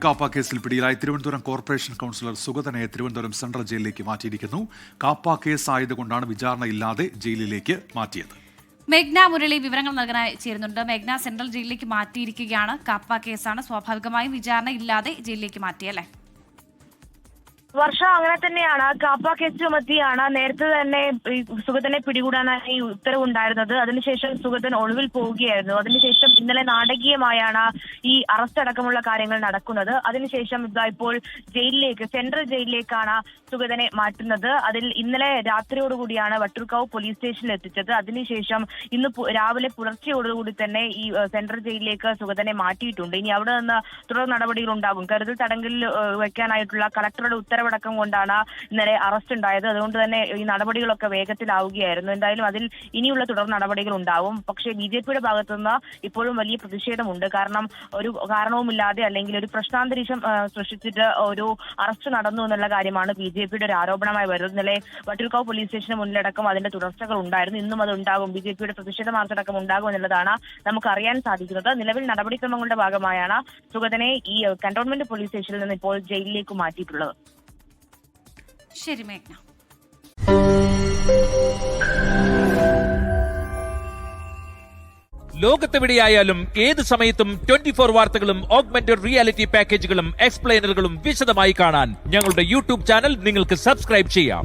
കാപ്പ കേസിൽ പിടിയിലായി Thiruvananthapuram corporation councillor സുഗതനെ തിരുവനന്തപുരം സെൻട്രൽ ജയിലിലേക്ക് മാറ്റിയിരിക്കുന്നു. കാപ്പ കേസ് ആയതുകൊണ്ടാണ് വിചാരണയില്ലാതെ ജയിലിലേക്ക് മാറ്റിയത്. മേഘ്ന മുരളി വിവരങ്ങൾ നൽകാനായി ചേരുന്നുണ്ട്. മേഘ്ന, സെൻട്രൽ ജയിലിലേക്ക് മാറ്റിയിരിക്കുകയാണ്. കാപ്പ കേസാണ്, സ്വാഭാവികമായും വിചാരണ ഇല്ലാതെ ജയിലിലേക്ക് മാറ്റിയല്ലേ? വർഷ, അങ്ങനെ തന്നെയാണ്. കാപ്പ കേസ് ചുമത്തിയാണ് നേരത്തെ തന്നെ സുഗതനെ പിടികൂടാനായി ഉത്തരവുണ്ടായിരുന്നത്. അതിനുശേഷം സുഗതൻ ഒളിവിൽ പോവുകയായിരുന്നു. അതിനുശേഷം ഇന്നലെ നാടകീയമായാണ് ഈ അറസ്റ്റ് അടക്കമുള്ള കാര്യങ്ങൾ നടക്കുന്നത്. അതിനുശേഷം ഇപ്പോൾ ജയിലിലേക്ക്, സെൻട്രൽ ജയിലിലേക്കാണ് സുഗതനെ മാറ്റുന്നത്. അതിൽ ഇന്നലെ രാത്രിയോടുകൂടിയാണ് വട്ടിയൂർക്കാവ് പോലീസ് സ്റ്റേഷനിൽ എത്തിച്ചത്. അതിനുശേഷം ഇന്ന് രാവിലെ പുലർച്ചയോടുകൂടി തന്നെ ഈ സെൻട്രൽ ജയിലിലേക്ക് സുഗതനെ മാറ്റിയിട്ടുണ്ട്. ഇനി അവിടെ നിന്ന് തുടർ നടപടികൾ ഉണ്ടാകും. കരുതൽ തടങ്കലിൽ വെക്കാനായിട്ടുള്ള കളക്ടറുടെ ഉത്തരവടക്കം കൊണ്ടാണ് ഇന്നലെ അറസ്റ്റ് ഉണ്ടായത്. അതുകൊണ്ട് തന്നെ ഈ നടപടികളൊക്കെ വേഗത്തിലാവുകയായിരുന്നു. എന്തായാലും അതിൽ ഇനിയുള്ള തുടർ നടപടികൾ ഉണ്ടാവും. പക്ഷേ BJPയുടെ ഭാഗത്തുനിന്ന് ഇപ്പോഴും വലിയ പ്രതിഷേധമുണ്ട്. കാരണം ഒരു കാരണവുമില്ലാതെ അല്ലെങ്കിൽ ഒരു പ്രശ്നാന്തരീക്ഷം സൃഷ്ടിച്ചിട്ട് ഒരു അറസ്റ്റ് നടന്നു എന്നുള്ള കാര്യമാണ് BJPയുടെ ഒരു ആരോപണമായി വരുന്നത്. ഇന്നലെ വട്ടിയൂർക്കാവ് പോലീസ് സ്റ്റേഷന് മുന്നിലടക്കം അതിന്റെ തുടർച്ചകൾ ഉണ്ടായിരുന്നു. ഇന്നും അത് ഉണ്ടാകും. BJPയുടെ പ്രതിഷേധ മാർച്ചടക്കം ഉണ്ടാകും എന്നുള്ളതാണ് നമുക്ക് അറിയാൻ സാധിക്കുന്നത്. നിലവിൽ നടപടിക്രമങ്ങളുടെ ഭാഗമായാണ് സുഗതനെ ഈ കന്റോൺമെന്റ് പോലീസ് സ്റ്റേഷനിൽ നിന്ന് ഇപ്പോൾ ജയിലിലേക്ക് മാറ്റിയിട്ടുള്ളത്. ശരി മേഘ്ന. ലോകത്തെവിടെയായാലും ഏത് സമയത്തും 24 വാർത്തകളും ഓഗ്മെന്റഡ് റിയാലിറ്റി പാക്കേജുകളും എക്സ്പ്ലെയിനറുകളും വിശദമായി കാണാൻ ഞങ്ങളുടെ യൂട്യൂബ് ചാനൽ നിങ്ങൾക്ക് സബ്സ്ക്രൈബ് ചെയ്യാം.